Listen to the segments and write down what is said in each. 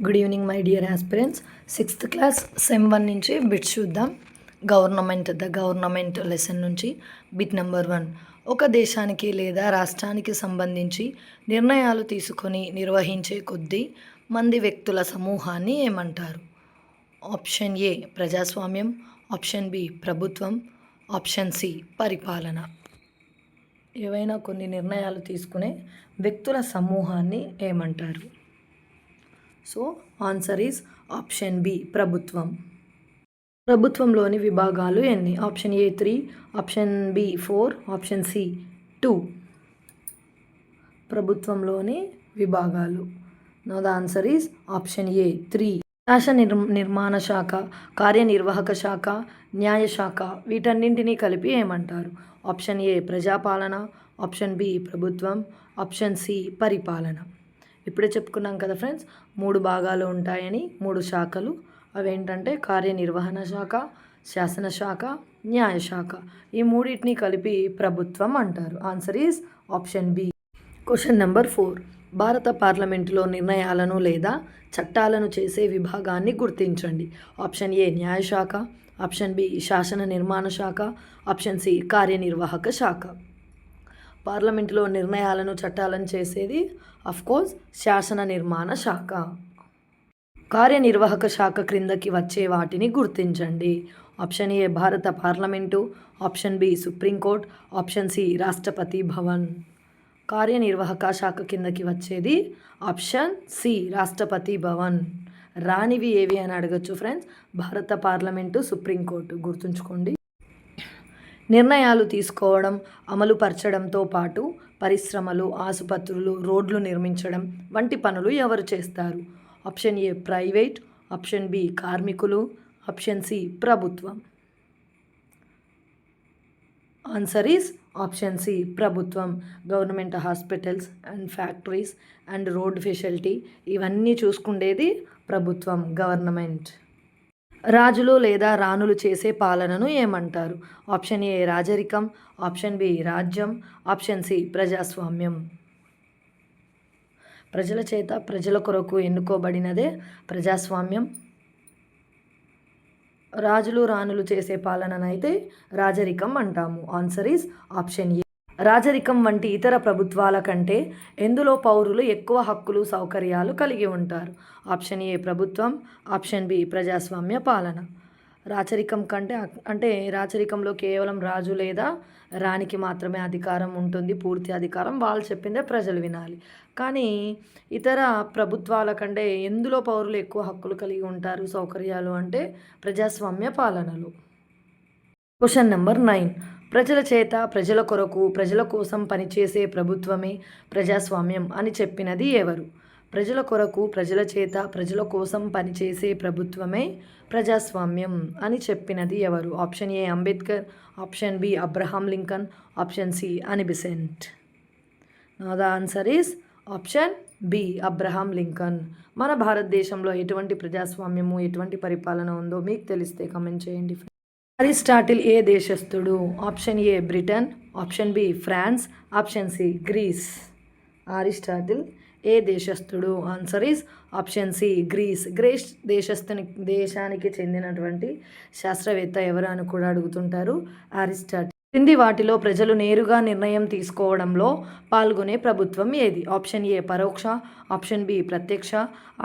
Good evening my dear aspirants. 6th class sem 1 నుంచి bits చూద్దాం. Government lesson నుంచి bit number 1. ఒక దేశానికి లేదా రాష్ట్రానికి సంబంధించి నిర్ణయాలు తీసుకొని నిర్వహించే కొద్ది మంది వ్యక్తుల సమూహాన్ని ఏమంటారు? ఆప్షన్ ఏ ప్రజాస్వామ్యం, ఆప్షన్ బి ప్రభుత్వం, ఆప్షన్ సి పరిపాలన. ఏవైనా కొన్ని నిర్ణయాలు తీసుకునే వ్యక్తుల సమూహాన్ని ఏమంటారు? So answer is option B ప్రభుత్వం. ప్రభుత్వంలోని విభాగాలు ఎన్ని? Option A 3, option B 4, option C 2. ప్రభుత్వంలోని విభాగాలు. No the answer is option A 3. నిర్మాణ శాఖ, కార్యనిర్వాహక శాఖ, న్యాయశాఖ వీటన్నింటినీ కలిపి ఏమంటారు? ఆప్షన్ ఏ ప్రజాపాలన, ఆప్షన్ బి ప్రభుత్వం, ఆప్షన్ సి పరిపాలన. ఇప్పుడే చెప్పుకున్నాం కదా ఫ్రెండ్స్, 3 భాగాలు ఉంటాయని, 3 శాఖలు. అవేంటంటే కార్యనిర్వహణ శాఖ, శాసనశాఖ, న్యాయశాఖ. ఈ మూడింటిని కలిపి ప్రభుత్వం అంటారు. Answer is option B. Question number 4. భారత పార్లమెంటులో నిర్ణయాలను లేదా చట్టాలను చేసే విభాగాన్ని గుర్తించండి. ఆప్షన్ ఏ న్యాయశాఖ, ఆప్షన్ బి శాసన నిర్మాణ శాఖ, ఆప్షన్ సి కార్యనిర్వాహక శాఖ. పార్లమెంటులో నిర్ణయాలను చట్టాలను చేసేది అఫ్కోర్స్ శాసన నిర్మాణ శాఖ. కార్యనిర్వాహక శాఖ క్రిందకి వచ్చే వాటిని గుర్తించండి. ఆప్షన్ ఏ భారత parliament, option B supreme court, option C Rashtrapati Bhavan. కార్యనిర్వాహక శాఖ కిందకి వచ్చేది ఆప్షన్ సి రాష్ట్రపతి భవన్. రానివి ఏవి అని అడగచ్చు ఫ్రెండ్స్. భారత పార్లమెంటు, సుప్రీంకోర్టు గుర్తుంచుకోండి. నిర్ణయాలు తీసుకోవడం, అమలు పరచడంతో పాటు పరిశ్రమలు, ఆసుపత్రులు, రోడ్లు నిర్మించడం వంటి పనులు ఎవరు చేస్తారు? Option A private, option B కార్మికులు, ఆప్షన్ సి ప్రభుత్వం. ఆన్సర్ ఈస్ ఆప్షన్ సి ప్రభుత్వం. Government hospitals and factories and road facility ఇవన్నీ చూసుకుండేది ప్రభుత్వం, గవర్నమెంట్. రాజులు లేదా రాణులు చేసే పాలనను ఏమంటారు? ఆప్షన్ ఏ రాజరికం, ఆప్షన్ బి రాజ్యం, ఆప్షన్ సి ప్రజాస్వామ్యం. ప్రజల చేత ప్రజల కొరకు ఎన్నుకోబడినదే ప్రజాస్వామ్యం. రాజులు రాణులు చేసే పాలననైతే రాజరికం అంటాము. Answer is option A. రాజరికం వంటి ఇతర ప్రభుత్వాల కంటే ఎందులో పౌరులు ఎక్కువ హక్కులు, సౌకర్యాలు కలిగి ఉంటారు? ఆప్షన్ ఏ ప్రభుత్వం, ఆప్షన్ బి ప్రజాస్వామ్య పాలన. రాచరికం కంటే అంటే రాచరికంలో కేవలం రాజు లేదా రాణికి మాత్రమే అధికారం ఉంటుంది, పూర్తి అధికారం. వాళ్ళు చెప్పిందే ప్రజలు వినాలి. కానీ ఇతర ప్రభుత్వాల కంటే ఎందులో పౌరులు ఎక్కువ హక్కులు కలిగి ఉంటారు, సౌకర్యాలు అంటే ప్రజాస్వామ్య పాలనలు. Question number 9. ప్రజల చేత ప్రజల కొరకు ప్రజల కోసం పనిచేసే ప్రభుత్వమే ప్రజాస్వామ్యం అని చెప్పినది ఎవరు? ప్రజల కొరకు ప్రజల చేత ప్రజల కోసం పనిచేసే ప్రభుత్వమే ప్రజాస్వామ్యం అని చెప్పినది ఎవరు? Option A Ambedkar, option B Abraham Lincoln, option C Annie Besant. Now the answer is option B Abraham Lincoln. మన భారతదేశంలో ఎటువంటి ప్రజాస్వామ్యము, ఎటువంటి పరిపాలన ఉందో మీకు తెలిస్తే కమెంట్ చేయండి. అరిస్టాటిల్ ఏ దేశస్థుడు? Option A Britain, option B France, option C Greece. Aristotle ఏ దేశస్థుడు? Answer is option C Greece. Greece దేశానికి చెందినటువంటి శాస్త్రవేత్త ఎవరు అని కూడా అడుగుతుంటారు. అరిస్టాటిల్. క్రింది వాటిలో ప్రజలు నేరుగా నిర్ణయం తీసుకోవడంలో పాల్గొనే ప్రభుత్వం ఏది? ఆప్షన్ ఏ పరోక్ష, ఆప్షన్ బి ప్రత్యక్ష,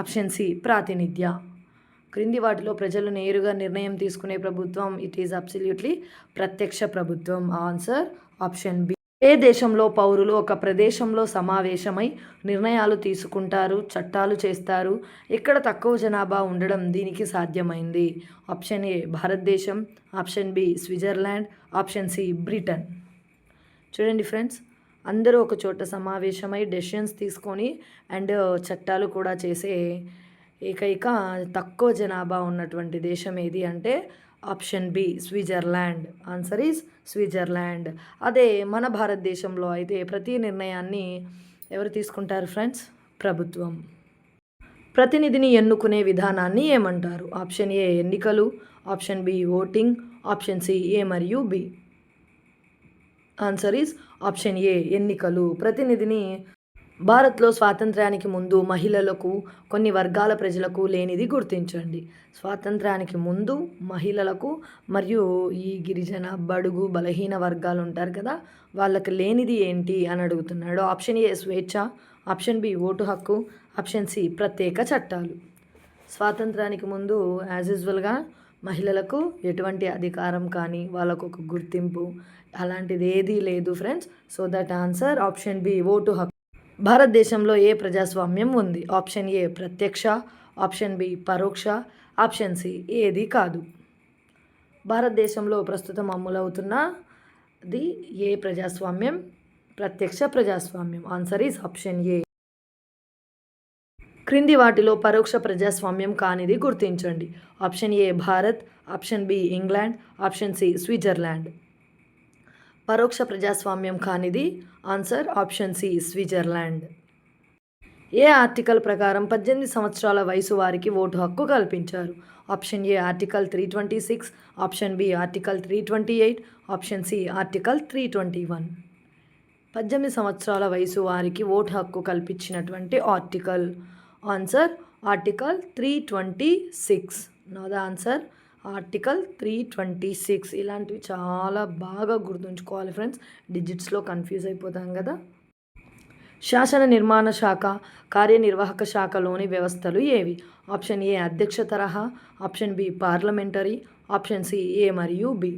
ఆప్షన్ సి ప్రాతినిధ్య. క్రింది వాటిలో ప్రజలు నేరుగా నిర్ణయం తీసుకునే ప్రభుత్వం ఇట్ ఈజ్ అబ్సల్యూట్లీ ప్రత్యక్ష ప్రభుత్వం. Answer option B. ఏ దేశంలో పౌరులు ఒక ప్రదేశంలో సమావేశమై నిర్ణయాలు తీసుకుంటారు, చట్టాలు చేస్తారు? ఇక్కడ తక్కువ జనాభా ఉండడం దీనికి సాధ్యమైంది. ఆప్షన్ ఏ భారతదేశం, option B Switzerland, option C Britain. చూడండి ఫ్రెండ్స్, అందరూ ఒక చోట సమావేశమై డెసిషన్స్ తీసుకొని అండ్ చట్టాలు కూడా చేసే ఏకైక తక్కువ జనాభా ఉన్నటువంటి దేశం ఏది అంటే option B Switzerland. Answer is Switzerland. అదే మన భారతదేశంలో అయితే ప్రతి నిర్ణయాన్ని ఎవరు తీసుకుంటారు ఫ్రెండ్స్? ప్రభుత్వం. ప్రతినిధిని ఎన్నుకునే విధానాన్ని ఏమంటారు? ఆప్షన్ ఏ ఎన్నికలు, option B voting, option C A మరియు B. Answer is option A ఎన్నికలు. ప్రతినిధిని భారత్లో స్వాతంత్ర్యానికి ముందు మహిళలకు కొన్ని వర్గాల ప్రజలకు లేనిది గుర్తించండి. స్వాతంత్ర్యానికి ముందు మహిళలకు మరియు ఈ గిరిజన, బడుగు, బలహీన వర్గాలు ఉంటారు కదా, వాళ్ళకి లేనిది ఏంటి అని అడుగుతున్నాడు. ఆప్షన్ ఏ స్వేచ్ఛ, ఆప్షన్ బి ఓటు హక్కు, ఆప్షన్ సి ప్రత్యేక చట్టాలు. స్వాతంత్రానికి ముందు యాజ్ యూజువల్గా మహిళలకు ఎటువంటి అధికారం కానీ వాళ్ళకు ఒక గుర్తింపు అలాంటిది ఏదీ లేదు friends. So that answer option B vote హక్కు. భారతదేశంలో ఏ ప్రజాస్వామ్యం ఉంది? ఆప్షన్ ఏ ప్రత్యక్ష, ఆప్షన్ బి పరోక్ష, ఆప్షన్ సి ఏది కాదు. భారతదేశంలో ప్రస్తుతం అమలవుతున్నది ఏ ప్రజాస్వామ్యం? ప్రత్యక్ష ప్రజాస్వామ్యం. Answer is option A. క్రింది వాటిలో పరోక్ష ప్రజాస్వామ్యం కానిది గుర్తించండి. Option A Bharat, option B England, option C Switzerland. పరోక్ష ప్రజాస్వామ్యం కానిది ఆన్సర్ ఆప్షన్ సి స్విట్జర్లాండ్. ఏ ఆర్టికల్ ప్రకారం 18 సంవత్సరాల వయసు వారికి ఓటు హక్కు కల్పించారు? Option A article 326, option B article 328, option C article 321. 18 సంవత్సరాల వయసు వారికి ఓటు హక్కు కల్పించినటువంటి article answer article 326. Know the answer article 326. ఇలాంటివి చాలా బాగా గుర్తుంచుకోవాలి ఫ్రెండ్స్, డిజిట్స్లో కన్ఫ్యూజ్ అయిపోతాం కదా. శాసన నిర్మాణ శాఖ, కార్యనిర్వాహక శాఖలోని వ్యవస్థలు ఏవి? ఆప్షన్ ఏ అధ్యక్ష తరహా, option B parliamentary, option C A మరియు బి.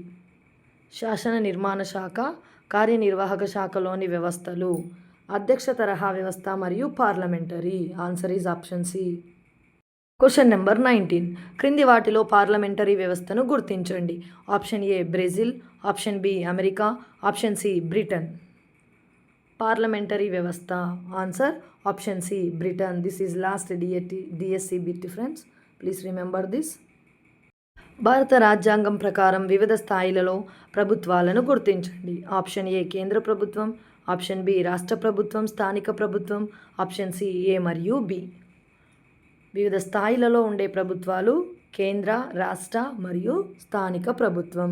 శాసన నిర్మాణ శాఖ, కార్యనిర్వాహక శాఖలోని వ్యవస్థలు అధ్యక్ష తరహా వ్యవస్థ మరియు parliamentary. Answer is option C. Question number 19. క్రింది వాటిలో పార్లమెంటరీ వ్యవస్థను గుర్తించండి. Option A Brazil, option B America, option C Britain. Parliamentary వ్యవస్థ answer option C Britain. This is last DSC bit friends, please remember this. భారత రాజ్యాంగం ప్రకారం వివిధ స్థాయిలలో ప్రభుత్వాలను గుర్తించండి. ఆప్షన్ ఏ కేంద్ర ప్రభుత్వం, ఆప్షన్ బి రాష్ట్ర ప్రభుత్వం, స్థానిక ప్రభుత్వం, ఆప్షన్ సి ఏ మరియు బి. వివిధ స్థాయిలలో ఉండే ప్రభుత్వాలు కేంద్ర, రాష్ట్ర మరియు స్థానిక ప్రభుత్వం.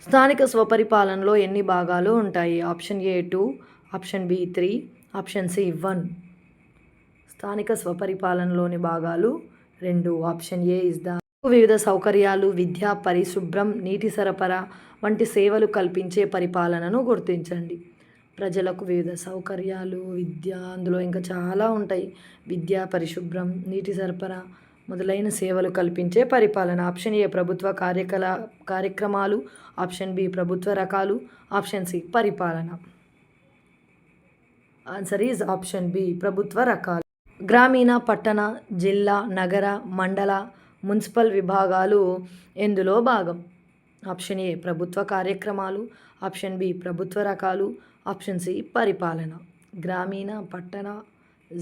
స్థానిక స్వపరిపాలనలో ఎన్ని భాగాలు ఉంటాయి? Option A 2, option B 3, option C 1. స్థానిక స్వపరిపాలనలోని భాగాలు 2. Option A is the. వివిధ సౌకర్యాలు, విద్య, పరిశుభ్రం, నీటి సరఫరా వంటి సేవలు కల్పించే పరిపాలనను గుర్తించండి. ప్రజలకు వివిధ సౌకర్యాలు, విద్య, అందులో ఇంకా చాలా ఉంటాయి. విద్య, పరిశుభ్రం, నీటి సరఫరా మొదలైన సేవలు కల్పించే పరిపాలన. ఆప్షన్ ఏ ప్రభుత్వ కార్యక్రమాలు, ఆప్షన్ బి ప్రభుత్వ రకాలు, ఆప్షన్ సి పరిపాలన. ఆన్సర్ ఈజ్ ఆప్షన్ బి ప్రభుత్వ రకాలు. గ్రామీణ, పట్టణ, జిల్లా, నగర, మండల, మున్సిపల్ విభాగాలు ఎందులో భాగం? ఆప్షన్ ఏ ప్రభుత్వ కార్యక్రమాలు, ఆప్షన్ బి ప్రభుత్వ రకాలు, ఆప్షన్ సి పరిపాలన. గ్రామీణ, పట్టణ,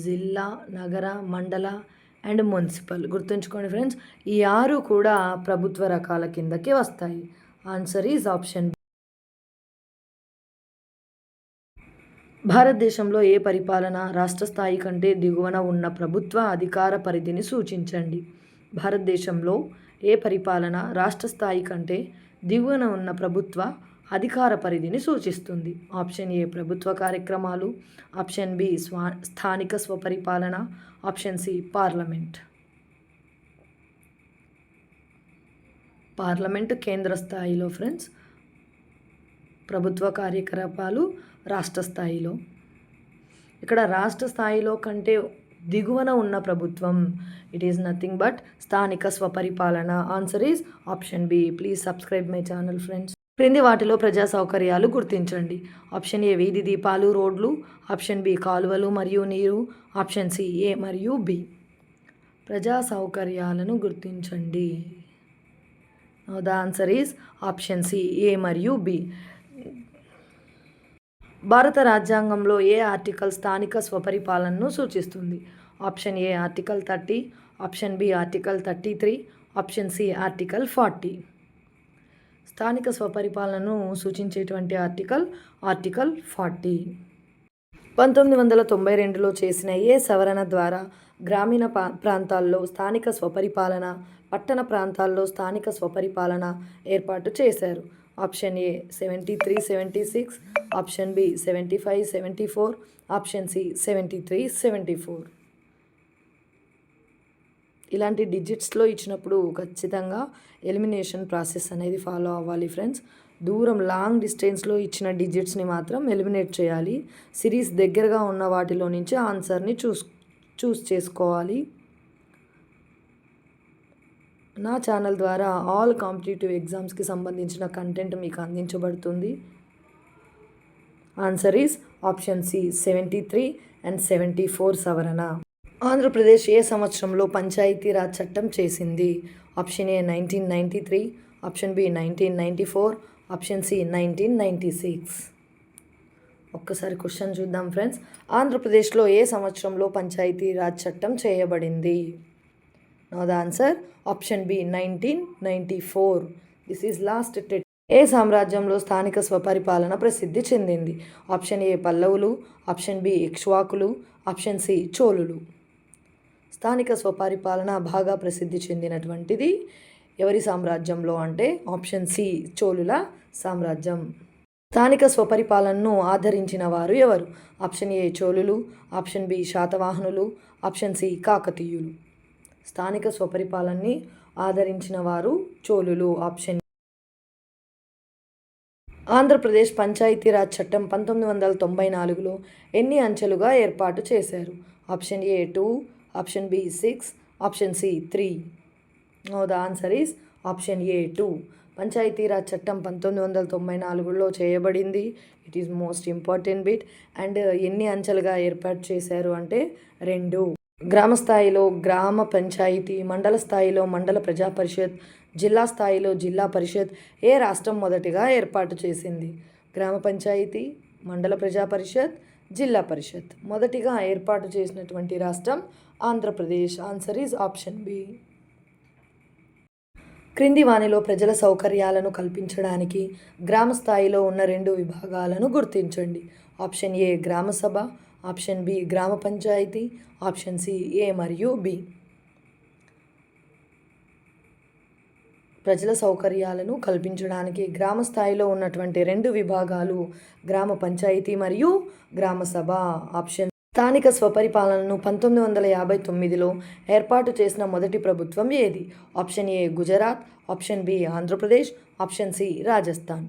జిల్లా, నగర, మండల అండ్ మున్సిపల్. గుర్తుంచుకోండి ఫ్రెండ్స్, ఈ 6 కూడా ప్రభుత్వ రకాల కిందకి వస్తాయి. Answer is option B. భారతదేశంలో ఏ పరిపాలన రాష్ట్ర స్థాయి కంటే దిగువన ఉన్న ప్రభుత్వ అధికార పరిధిని సూచించండి. భారతదేశంలో ఏ పరిపాలన రాష్ట్ర స్థాయి కంటే దిగువన ఉన్న ప్రభుత్వ అధికార పరిధిని సూచిస్తుంది? ఆప్షన్ ఏ ప్రభుత్వ కార్యక్రమాలు, ఆప్షన్ బి స్థానిక స్వపరిపాలన, ఆప్షన్ సి పార్లమెంట్. పార్లమెంటు కేంద్ర స్థాయిలో ఫ్రెండ్స్, ప్రభుత్వ కార్యకలాపాలు రాష్ట్ర స్థాయిలో. ఇక్కడ రాష్ట్ర స్థాయిలో కంటే దిగువన ఉన్న ప్రభుత్వం ఇట్ ఈస్ నథింగ్ బట్ స్థానిక స్వపరిపాలన. Answer is option B. Please subscribe my channel friends. క్రింది వాటిలో ప్రజా సౌకర్యాలు గుర్తించండి. ఆప్షన్ ఏ వీధి దీపాలు, రోడ్లు, ఆప్షన్ బి కాలువలు మరియు నీరు, ఆప్షన్ సి ఏ మరియు బి. ప్రజా సౌకర్యాలను గుర్తించండి. The answer is option C A మరియు బి. భారత రాజ్యాంగంలో ఏ ఆర్టికల్ స్థానిక స్వపరిపాలనను సూచిస్తుంది? Option A article 30, option B article 33, option C article 40. స్థానిక స్వపరిపాలనను సూచించేటువంటి ఆర్టికల్ 40. 1992లో చేసిన ఏ సవరణ ద్వారా గ్రామీణ ప్రాంతాల్లో స్థానిక స్వపరిపాలన, పట్టణ ప్రాంతాల్లో స్థానిక స్వపరిపాలన ఏర్పాటు చేశారు? Option A 73, 76, option B 75, 74, option C 73, 74. ఇలాంటి డిజిట్స్లో ఇచ్చినప్పుడు ఖచ్చితంగా ఎలిమినేషన్ ప్రాసెస్ అనేది ఫాలో అవ్వాలి ఫ్రెండ్స్. దూరం లాంగ్ డిస్టెన్స్లో ఇచ్చిన డిజిట్స్ని మాత్రం ఎలిమినేట్ చేయాలి. సిరీస్ దగ్గరగా ఉన్న వాటిలో నుంచి ఆన్సర్ని చూస్ చేసుకోవాలి. నా ఛానల్ ద్వారా ఆల్ కాంపిటేటివ్ ఎగ్జామ్స్కి సంబంధించిన కంటెంట్ మీకు అందించబడుతుంది. Answer is option C 73 and 74 సవరణ. ఆంధ్రప్రదేశ్ ఏ సంవత్సరంలో పంచాయతీరాజ్ చట్టం చేసింది? Option A 1993, option B 1994, option C 1996. ఒక్కసారి క్వశ్చన్ చూద్దాం ఫ్రెండ్స్. ఆంధ్రప్రదేశ్లో ఏ సంవత్సరంలో పంచాయతీరాజ్ చట్టం చేయబడింది? Now the answer option B 1994. This is last TET. ఏ సామ్రాజ్యంలో స్థానిక స్వపరిపాలన ప్రసిద్ధి చెందింది? ఆప్షన్ ఏ పల్లవులు, ఆప్షన్ బి ఇక్ష్వాకులు, ఆప్షన్ సి చోళులు. స్థానిక స్వపరిపాలన బాగా ప్రసిద్ధి చెందినటువంటిది ఎవరి సామ్రాజ్యంలో అంటే ఆప్షన్ సి చోళుల సామ్రాజ్యం. స్థానిక స్వపరిపాలనను ఆదరించిన వారు ఎవరు? ఆప్షన్ ఏ చోళులు, ఆప్షన్ బి శాతవాహనులు, ఆప్షన్ సి కాకతీయులు. స్థానిక స్వపరిపాలనని ఆదరించిన వారు చోళులు. ఆప్షన్. ఆంధ్రప్రదేశ్ పంచాయతీరాజ్ చట్టం 1994లో ఎన్ని అంచెలుగా ఏర్పాటు చేశారు? Option A 2, option B 6, option C 3. Now the answer is option A 2. Panchayati Raj చట్టం 1994లో చేయబడింది. It is most important bit. And ఎన్ని అంచెలుగా ఏర్పాటు చేశారు అంటే 2. గ్రామ స్థాయిలో గ్రామ పంచాయతీ, మండల స్థాయిలో మండల ప్రజా పరిషత్, జిల్లా స్థాయిలో జిల్లా పరిషత్ ఏ రాష్ట్రం మొదటిగా ఏర్పాటు చేసింది? గ్రామ పంచాయతీ, మండల ప్రజా పరిషత్, జిల్లా పరిషత్ మొదటిగా ఏర్పాటు చేసినటువంటి రాష్ట్రం Andhra Pradesh. Answer is option B. క్రింది వానిలో ప్రజల సౌకర్యాలను కల్పించడానికి గ్రామ స్థాయిలో ఉన్న 2 విభాగాలను గుర్తించండి. ఆప్షన్ ఏ గ్రామ సభ, ఆప్షన్ బి గ్రామ పంచాయతీ, ఆప్షన్ సి ఏ మరియు బి. ప్రజల సౌకర్యాలను కల్పించడానికి గ్రామ స్థాయిలో ఉన్నటువంటి 2 విభాగాలు గ్రామ పంచాయతీ మరియు గ్రామ సభ. ఆప్షన్. స్థానిక స్వపరిపాలనను 1959లో ఏర్పాటు చేసిన మొదటి ప్రభుత్వం ఏది? Option A Gujarat, option B Andhra Pradesh, option C Rajasthan.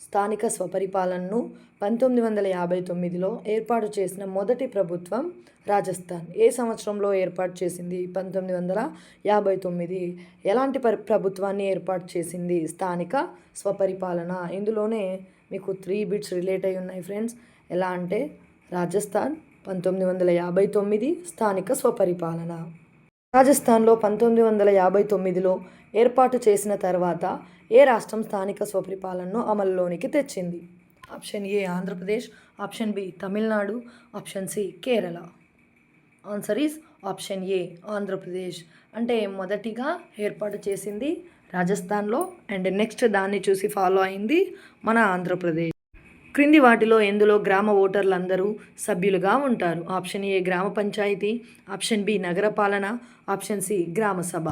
స్థానిక స్వపరిపాలనను 1959లో ఏర్పాటు చేసిన మొదటి ప్రభుత్వం రాజస్థాన్. ఏ సంవత్సరంలో ఏర్పాటు చేసింది? 1959. ఎలాంటి ప్రభుత్వాన్ని ఏర్పాటు చేసింది? స్థానిక స్వపరిపాలన. ఇందులోనే మీకు 3 బిట్స్ రిలేట్ అయి ఉన్నాయి ఫ్రెండ్స్. ఎలా అంటే రాజస్థాన్ 1959 స్థానిక స్వపరిపాలన. రాజస్థాన్లో 1959లో ఏర్పాటు చేసిన తర్వాత ఏ రాష్ట్రం స్థానిక స్వపరిపాలనను అమలులోనికి తెచ్చింది? Option A Andhra Pradesh, option B Tamil Nadu, option C Kerala. Answer is option A Andhra Pradesh. అంటే మొదటిగా ఏర్పాటు చేసింది రాజస్థాన్లో అండ్ నెక్స్ట్ దాన్ని చూసి ఫాలో అయింది మన ఆంధ్రప్రదేశ్. క్రింది వాటిలో ఎందులో గ్రామ ఓటర్లందరూ సభ్యులుగా ఉంటారు? ఆప్షన్ ఏ గ్రామ పంచాయతీ, ఆప్షన్ బి నగరపాలన, ఆప్షన్ సి గ్రామ సభ.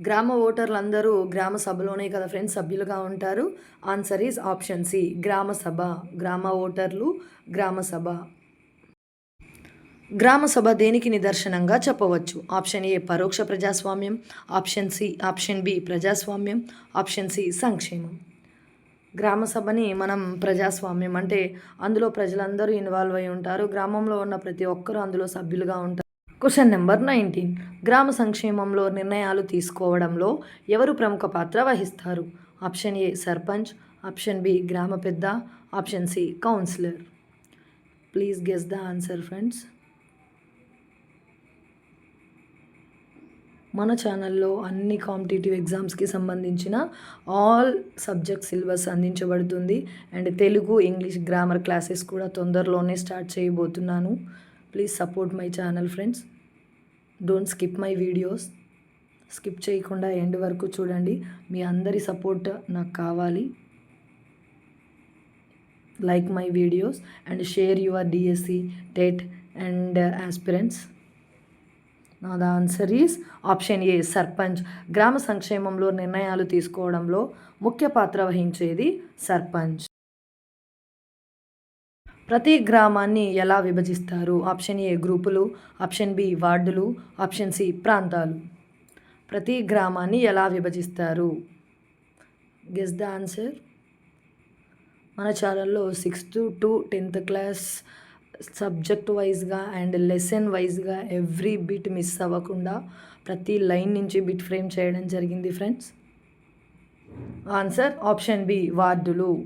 గ్రామ ఓటర్లందరూ గ్రామ సభలోనే కదా ఫ్రెండ్స్ సభ్యులుగా ఉంటారు. ఆన్సర్ ఈజ్ ఆప్షన్ సి గ్రామ సభ. గ్రామ ఓటర్లు గ్రామ సభ. గ్రామ సభ దేనికి నిదర్శనంగా చెప్పవచ్చు? ఆప్షన్ ఏ పరోక్ష ప్రజాస్వామ్యం, ఆప్షన్ బి ప్రజాస్వామ్యం, ఆప్షన్ సి సంక్షేమం. గ్రామ సభని మనం ప్రజాస్వామ్యం అంటే అందులో ప్రజలందరూ ఇన్వాల్వ్ అయి ఉంటారు. గ్రామంలో ఉన్న ప్రతి ఒక్కరూ అందులో సభ్యులుగా ఉంటారు. Question number 19. గ్రామ సంక్షేమంలో నిర్ణయాలు తీసుకోవడంలో ఎవరు ప్రముఖ పాత్ర వహిస్తారు? Option A sarpanch, option B గ్రామ పెద్ద, option C councillor. Please guess the answer friends. మన ఛానల్లో అన్ని కాంపిటేటివ్ ఎగ్జామ్స్కి సంబంధించిన ఆల్ సబ్జెక్ట్ సిలబస్ అందించబడుతుంది. And Telugu, English grammar classes కూడా తొందరలోనే స్టార్ట్ చేయబోతున్నాను. Please support my channel friends. Don't skip my videos. Skip చేయకుండా ఎండ్ వరకు చూడండి. మీ అందరి సపోర్ట్ నాకు కావాలి. Like my videos and share your DSC, TET and aspirants. Now the answer is option A sarpanch. గ్రామ సంక్షేమంలో నిర్ణయాలు తీసుకోవడంలో ముఖ్య పాత్ర వహించేది సర్పంచ్. ప్రతి గ్రామాన్ని ఎలా విభజిస్తారు? ఆప్షన్ ఏ గ్రూపులు, ఆప్షన్ బి వార్డులు, ఆప్షన్ సి ప్రాంతాలు. ప్రతి గ్రామాన్ని ఎలా విభజిస్తారు? Guess the answer. మన ఛానల్లో 6th to 10th class subject వైజ్గా అండ్ లెసన్ వైజ్గా ఎవ్రీ బిట్ మిస్ అవ్వకుండా ప్రతి లైన్ నుంచి బిట్ ఫ్రేమ్ చేయడం జరిగింది ఫ్రెండ్స్. ఆన్సర్ ఆప్షన్ బి వార్డులు.